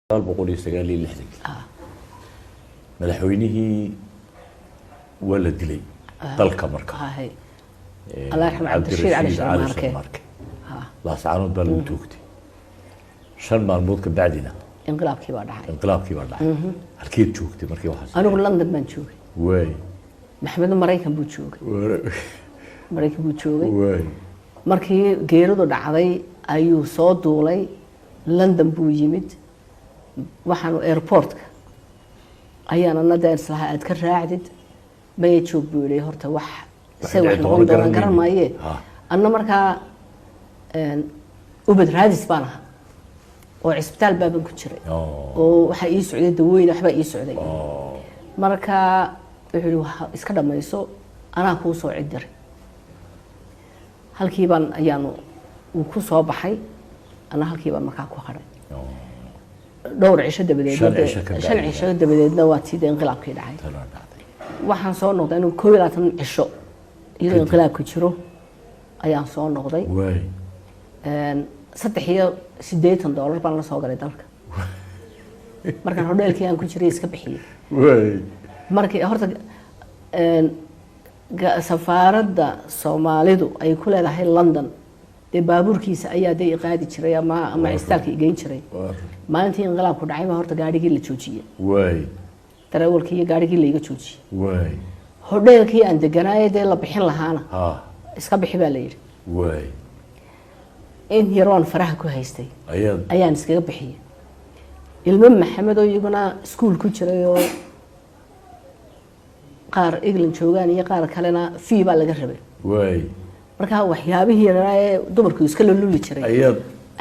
boqol sagaal iyo lixdan madaxweynihii waa la dilay dalka marka الله يرحمه عبد الرشيد علي شرماركه لا سعانود بقى لو توقتي شن مالمود كبعدنا انقلابكي waa dhacay انقلابكي waa dhacay halkii joogtay markii waxaas anigu London baan joogay way maxamed Mareykan buu joogay Mareykan buu joogay way markii geeridu dhacday ayuu soo duulay London buu yimid waxaan airportka ayaana nadaan islaha aad ka raacdid bay joog buu leeyahay horta wax say wax noqon doona garan maaye anna markaa ubad raadis baan ahaa oo isbitaal baaban ku jiray oo waxa ii socday dawooyin waxba ii socday marka wuxuu iska dhamayso anaa ku soo cidiray halkii baan ayaanu ku soo baxay ana halkii baan markaa ku haray dhowr cisho dabadeed shan cisho dabadeedna waa tii inqilaabkii dhacay waxaan soo noqday inuu 22 cisho iyadoo inqilaabku jiro ayaan soo noqday way $380 baan la soo galay dalka markaan hoteelkii aan ku jiray iska bixiyay way markii horta safaaradda Soomaalidu ay ku leedahay London baabuurkiisa ayaa day qaadi jiray ama istaalka igeyn jiray maalintii inqilaabku dhacay baa horta gaarigii la joojiyay way darawalkii iyo gaarigii la iga joojiyay way hoteelkii aan deganaayay la bixin lahaana iska bixi baa la yiri way in yaroon faraha ku haystay ayaan iskaga bixiyay ilmo maxamed oo iyaguna iskuul ku jiray oo qaar England joogan iyo qaar kalena fee baa laga rabay way marka waxyaabihii yaraa dumarku iska lululi jiray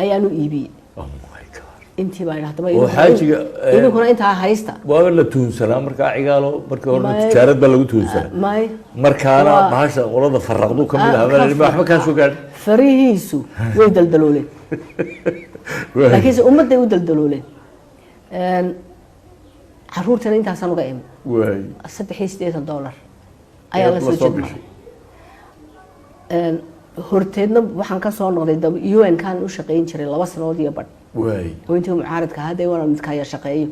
ayaanu iibiyay oh my god intii baa hadaba oo xaajiga idinku inta haysta waa la tuunsanaa marka cigaalo markii hore tijaarad baa lagu tuunsanaa markaana bahasha qolada faraqdu kamid ah waxba ka soo gaar farihiisu way daldalooleen laakiin ummaday u daldalooleen caruurtana intaasaan uga imi way $380 ayaa la soo jeeday horteedna waxaan ka soo noqday UN kan u shaqeyn jiray 2 sanadood iyo badh way oo intii mucaaradka hadday wana mid ka shaqeeyo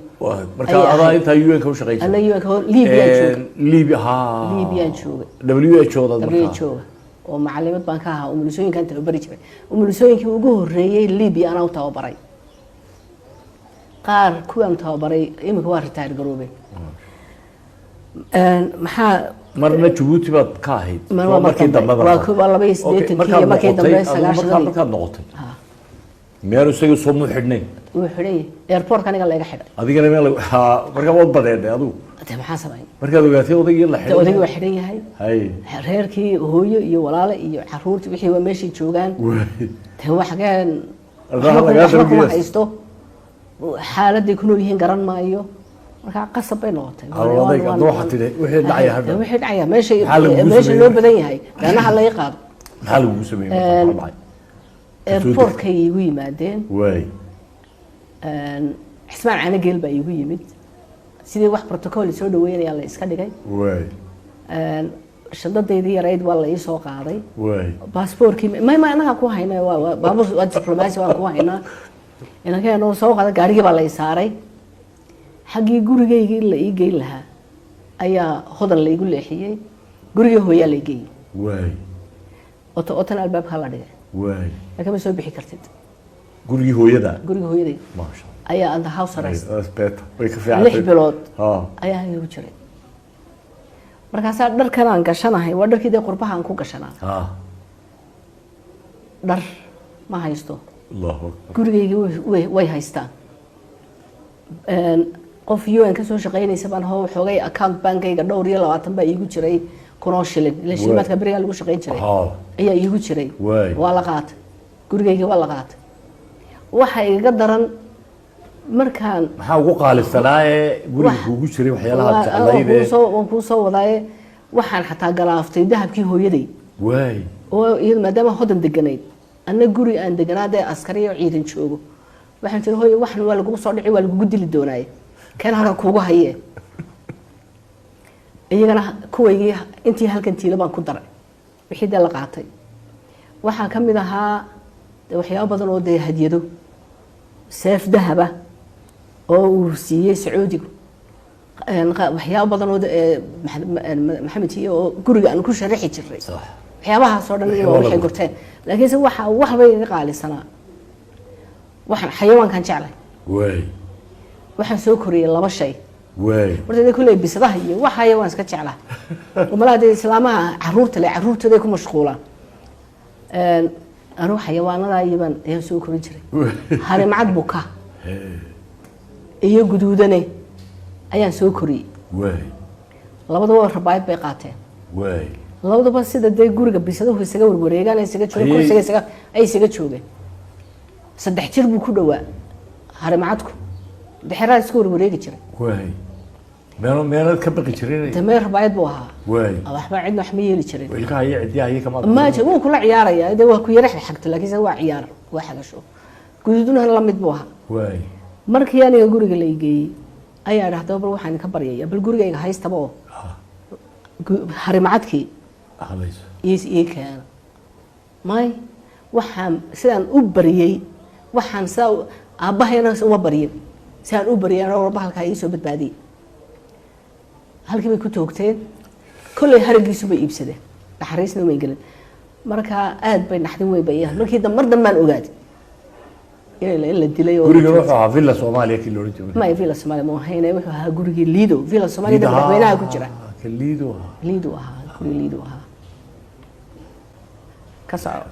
marka adaa inta UN ka u shaqeyn jiray ana UN ka Libya joogay Libya joogay WHO da marka oo macallimad baan ka ahaa umulisooyinkan tababari jiray umulisooyinkii ugu horeeyay Libya ana u tababaray qaar kuwan tababaray imika waa retire garoobay maxaa marna Djibouti baad ka ahayd markii dambe waa ku 82 markii dambe 9 markaad noqotay meel isaga soo mu xidhnay uu xidhay airport kaniga laga xidhay adigana meel marka wad badeed adigu maxaa sameeyay markaad ogaatay odayga la xidhay odayga waa xidhan yahay hay reerkii hooyo iyo walaalo iyo caruurtii wixii waa meeshii joogan tan waxaan laga haysto xaaladii ku yihiin garan maayo marka qasab bay noqotay odayga waxa tidhi wixii dhacay hadda wixii dhacay meesha loo badan yahay danaha la yaqaan maxaa lagu sameeyay airport kay igu yimaadeen way Xismaan Canageel baa igu yimid sidii wax protocol soo dhaweynaya la iska dhigay way shadadeedii yareed waa la ii soo qaaday way passportkii ma anaga ku haynaa waa baabuur waa diplomacy waan ku haynaa inaga noo soo qaaday gaarigii baa la ii saaray xaqii gurigeygii la ii geyn lahaa ayaa hodan la igu leexiyay gurigii hooyaa la geeyay way otan albaabka la dhigay way laakiin ma soo bixi kartid gurigii hooyada ma sha ayaa anta house arrest way ka fiican 6 bilood ayaa igu jiray markaas dharkan aan gashanahay waa dharkii qurbaha aan ku gashanaa dhar ma haysto Allahu gurigeygii way haystaan qof UN ka soo shaqeynaysa baan xoogay account bankayga dhowr iyo 20 baa iigu jiray kunoo shilin la shilmaadka bariga lagu shaqeyn jiray ayaa iigu jiray waa la qaatay gurigeygii waa la qaatay waxa iga daran markaan maxaa ugu qaalisanaaye guriga ugu jiray waxyaalaha jeclayde waan ku soo wadaaye waxaan xataa galaaftay dahabkii hooyaday way oo iyada maadaama hodan deganayd anna guri aan deganaadee askari oo ciidan joogo waxaan tiri hooyo waxan waa lagu soo dhici waa lagu dili doonaaye kan halka kuugu hayee iyagana kuwaygii intii halkan tiila baan ku daray wixii la qaatay waxa kamid ahaa waxyaabo badan oo hadiyado seef dahaba oo uu siiyey sacuudigu waxyaabo badan oo maxamed iyo oo guriga aan ku sharaxi jiray waxyaabahaas oo dhan inuu waxay gurteen laakiin se waxa wax bay iga qaalisanaa waxaan xayawaankan jeclay waxaan soo koriyay laba shay marka kulay bisadaha iyo wax xayawaan iska jeclaa umalaada islaamaha caruurtooda ku mashquulaan anuu xayawaanada ayaan soo korin jiray harimcad buka iyo guduudane ayaan soo koriyey labadaba rabaayad bay qaateen labadaba sida dee guriga bisaduhu isaga warwareegaan ay isaga joogeen 3 jir buu ku dhawaa harimcadku dixraa iska warwareegi jiray meelad ka baqi jiray tamay rabaayad buu ahaa waxba cidna wax ma yeeli jirin ilkaha iyo cidiyaha kama ma jiro kula ciyaaraya de waa ku yarax xigta laakiin waa ciyaar waa xagasho guduuduna la mid buu ahaa markii aniga guriga la igeeyay ayaa dhaxdo bal waxaan ka baryay bal gurigayga haystaba oo harimcadkii ii keen may waxaan sidaan u bariyay waxaan saa aabahayna uma bariyin sidaan u bariyay oo bahalka ii soo badbaadiyay halkii bay ku toogteen kulay harigiisu bay iibsadeen dhaxariisna ma galin marka aad bay naxdin way bayaan markii mar damban ogaad in la dilay oo guriga wuxuu ahaa villa Soomaaliya kii loo jeedo ma villa Soomaaliya ma hayna wuxuu ahaa gurigii Lido villa Soomaaliya dadweynaha ku jira Lido ahaa guri Lido ahaa ka soo